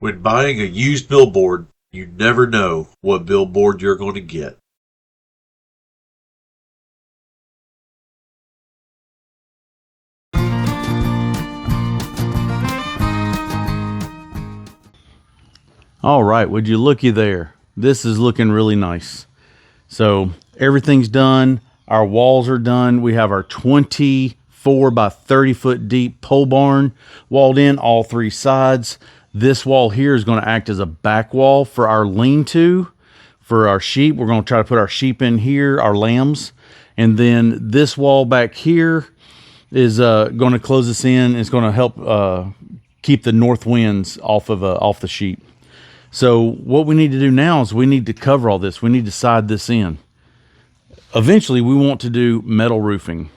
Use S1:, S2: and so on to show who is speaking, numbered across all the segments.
S1: When buying a used billboard, you never know what billboard you're going to get.
S2: All right, would you looky there? This is looking really nice. So everything's done. Our walls are done. We have our 24 by 30 foot deep pole barn walled in all three sides. This wall here is going to act as a back wall for our lean-to for our sheep. We're going to try to put our sheep in here, our lambs. And then this wall back here is going to close us in. It's going to help keep the north winds off the sheep. So what we need to do now is we need to cover all this. We need to side this in. Eventually, we want to do metal roofing.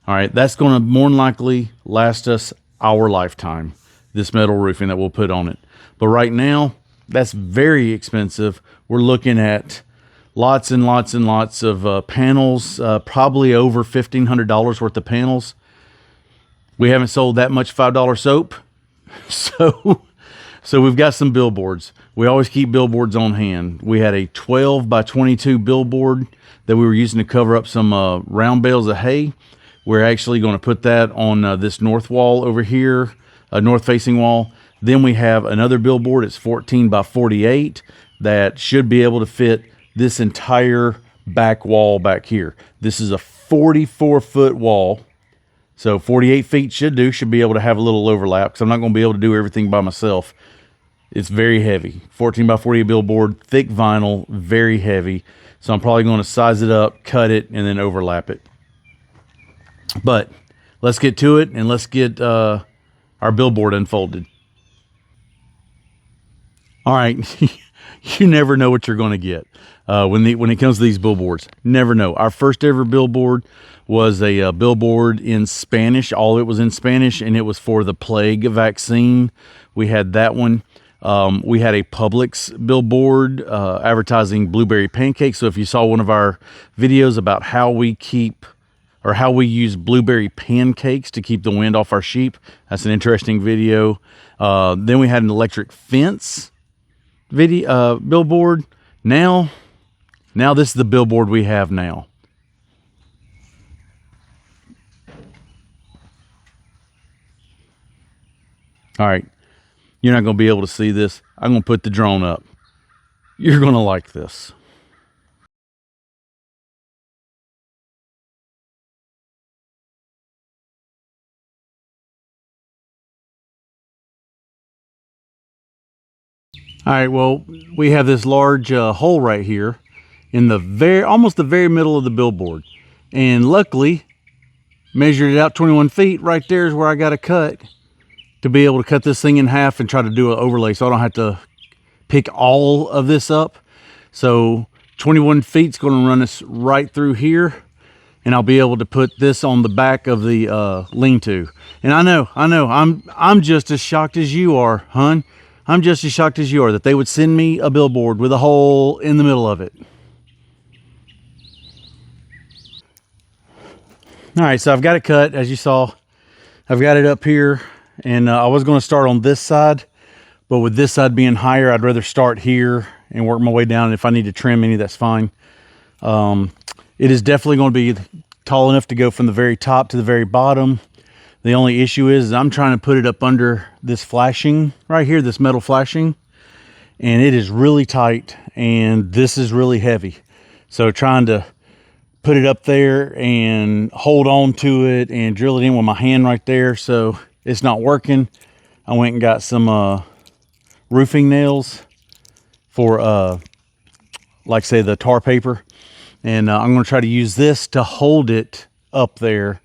S2: All right, that's going to more than likely last us our lifetime, this metal roofing that we'll put on it. But right now, that's very expensive. We're looking at lots and lots and lots of panels, probably over $1,500 worth of panels. We haven't sold that much $5 soap. So we've got some billboards. We always keep billboards on hand. We had a 12 by 22 billboard that we were using to cover up some round bales of hay. We're actually going to put that on this north wall over here, north facing wall. Then we have another billboard. It's 14 by 48 that should be able to fit this entire back wall back here. This is a 44-foot wall. So 48 feet should be able to have a little overlap because I'm not going to be able to do everything by myself. It's very heavy. 14 by 48 billboard, thick vinyl, very heavy. So I'm probably going to size it up, cut it, and then overlap it. But let's get to it and let's get our billboard unfolded. All right. You never know what you're going to get when it comes to these billboards. Never know. Our first ever billboard was a billboard in Spanish. All of it was in Spanish, and it was for the plague vaccine. We had that one. We had a Publix billboard advertising blueberry pancakes. So if you saw one of our videos about how we use blueberry pancakes to keep the wind off our sheep, that's an interesting video. Then we had an electric fence billboard. Now this is the billboard we have now. All right. You're not going to be able to see this. I'm going to put the drone up. You're going to like this. All right, well, we have this large hole right here in the almost the very middle of the billboard. And luckily, measured it out 21 feet. Right there is where I got to cut to be able to cut this thing in half and try to do an overlay so I don't have to pick all of this up. So 21 feet is going to run us right through here, and I'll be able to put this on the back of the lean-to. And I know, I'm just as shocked as you are, hon. I'm just as shocked as you are that they would send me a billboard with a hole in the middle of it. All right, so I've got it cut, as you saw. I've got it up here, and I was going to start on this side, but with this side being higher, I'd rather start here and work my way down. And if I need to trim any, that's fine. It is definitely going to be tall enough to go from the very top to the very bottom. The only issue is I'm trying to put it up under this flashing right here, this metal flashing, and it is really tight, and this is really heavy. So trying to put it up there and hold on to it and drill it in with my hand right there, so it's not working. I went and got some roofing nails for like say the tar paper, and I'm going to try to use this to hold it up there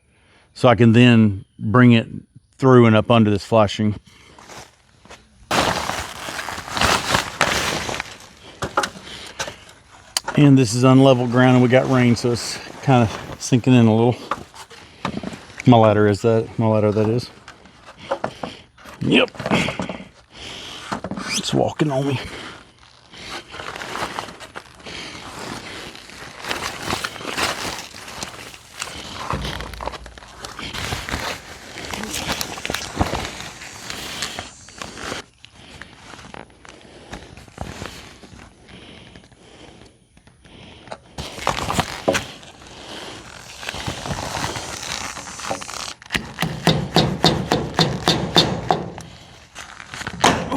S2: so I can then bring it through and up under this flashing. And this is unlevel ground, and we got rain, so it's kind of sinking in a little. My ladder that is. Yep. It's walking on me.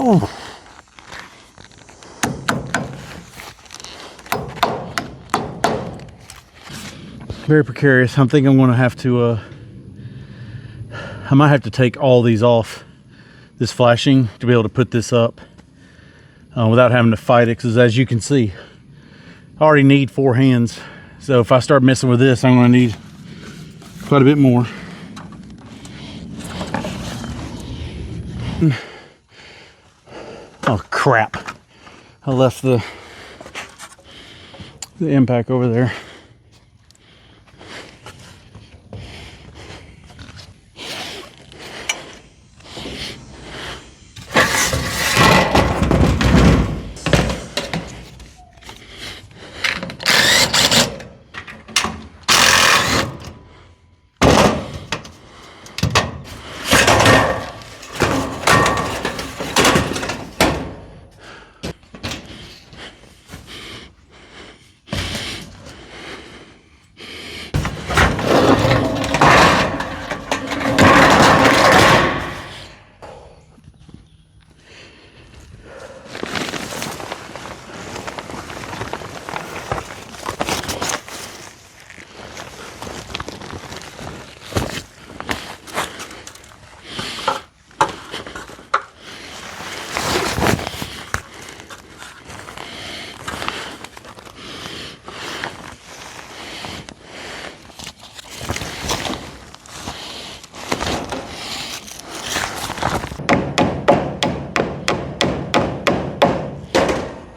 S2: Oh. Very precarious. I'm thinking I'm going to have to, I might have to take all these off this flashing to be able to put this up without having to fight it, because as you can see, I already need 4 hands. So if I start messing with this, I'm going to need quite a bit more. Oh crap, I left the impact over there.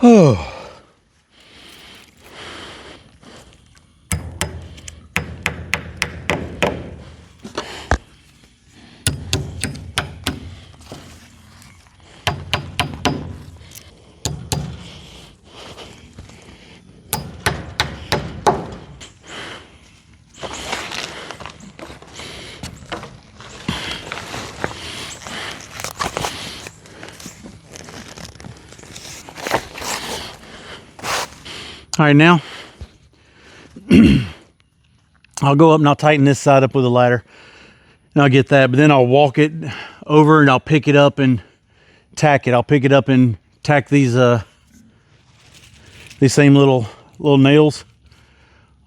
S2: Oh. All right, now I'll go up and I'll tighten this side up with a ladder and I'll get that, but then I'll walk it over and I'll pick it up and tack it. I'll pick it up and tack these same little nails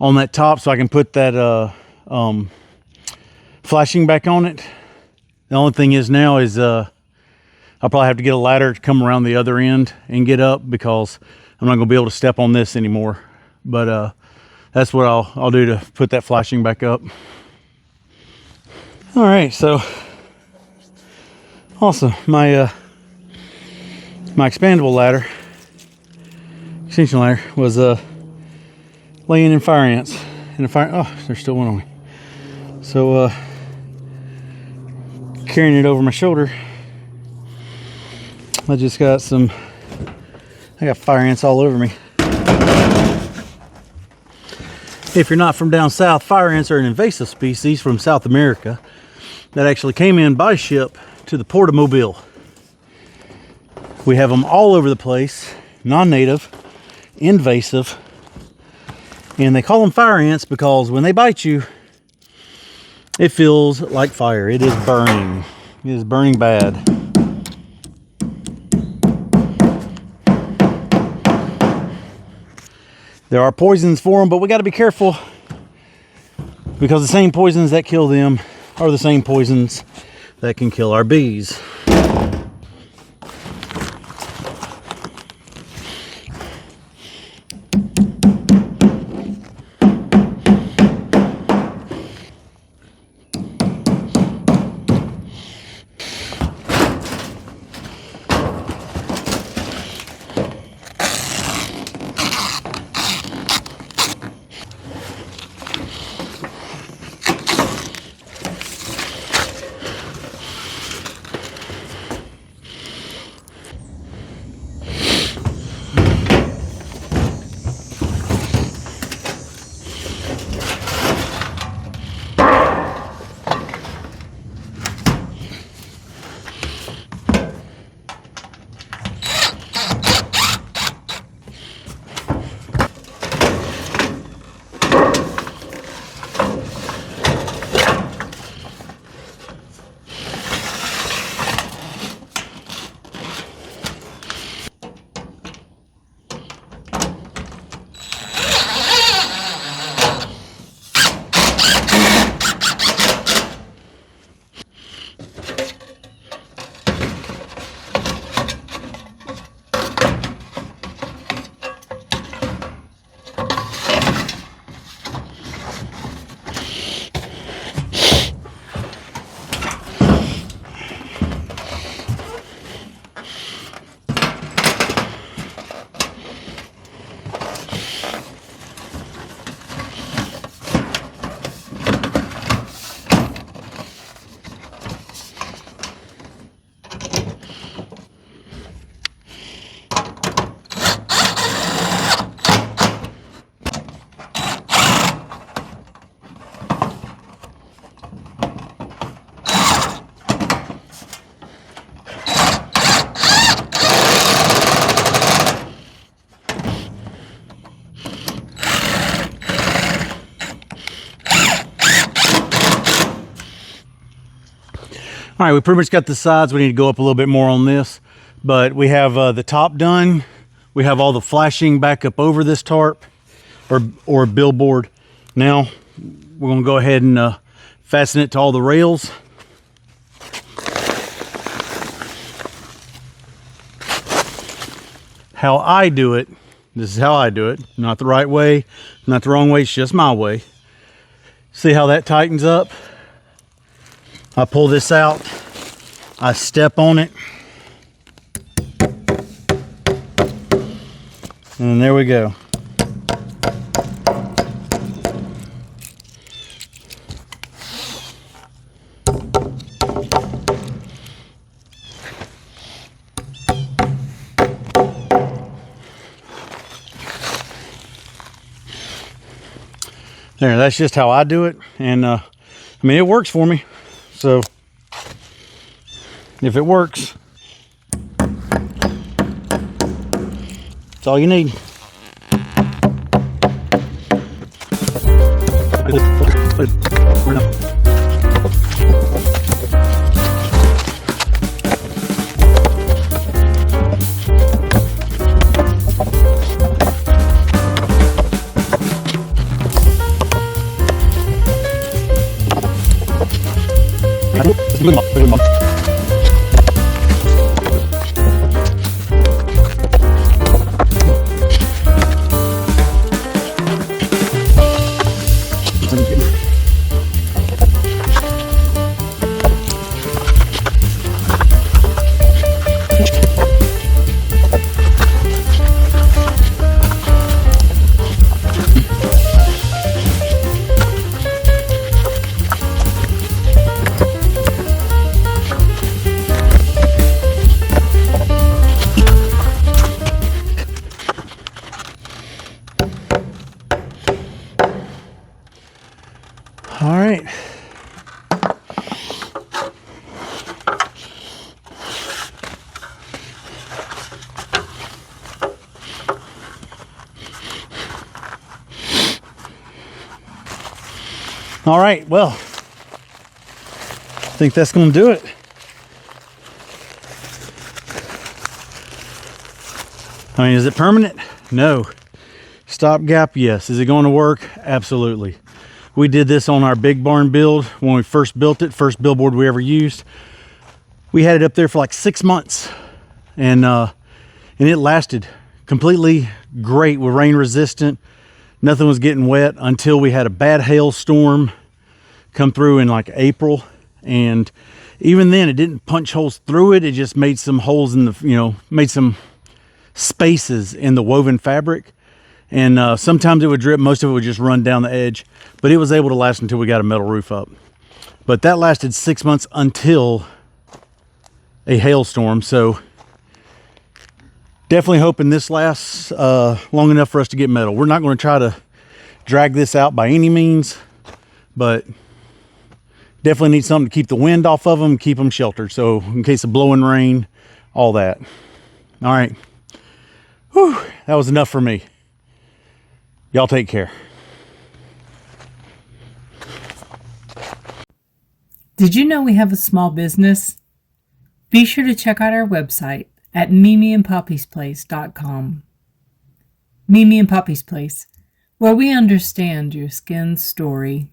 S2: on that top so I can put that flashing back on it. The only thing is now is I'll probably have to get a ladder to come around the other end and get up, because I'm not going to be able to step on this anymore. But that's what I'll do to put that flashing back up. All right, so also my expandable ladder, extension ladder, was laying in fire ants. And oh, there's still one on me. So carrying it over my shoulder, I just got I got fire ants all over me. If you're not from down south, fire ants are an invasive species from South America that actually came in by ship to the port of Mobile. We have them all over the place, non-native, invasive, and they call them fire ants because when they bite you, it feels like fire. It is burning. It is burning bad. There are poisons for them, but we got to be careful, because the same poisons that kill them are the same poisons that can kill our bees. All right, we pretty much got the sides. We need to go up a little bit more on this, but we have the top done. We have all the flashing back up over this tarp or billboard. Now we're gonna go ahead and fasten it to all the rails. How I do it, this is how I do it. Not the right way, not the wrong way, it's just my way. See how that tightens up? I pull this out, I step on it, and there we go. There, that's just how I do it, and I mean, it works for me. So if it works, that's all you need. All right. All right, well, I think that's going to do it. I mean, is it permanent? No. Stopgap, yes. Is it going to work? Absolutely. We did this on our big barn build when we first built it, first billboard we ever used. We had it up there for like 6 months, and it lasted completely great. With rain resistant, nothing was getting wet until we had a bad hailstorm come through in like April, and even then it didn't punch holes through it. It just made some holes in the, made some spaces in the woven fabric. And sometimes it would drip, most of it would just run down the edge, but it was able to last until we got a metal roof up. But that lasted 6 months until a hailstorm. So definitely hoping this lasts long enough for us to get metal. We're not going to try to drag this out by any means, but definitely need something to keep the wind off of them, keep them sheltered. So in case of blowing rain, all that. All right. Whew, that was enough for me. Y'all take care.
S3: Did you know we have a small business? Be sure to check out our website at mimiandpoppy'splace.com. Mimi and Poppy's Place, where we understand your skin's story.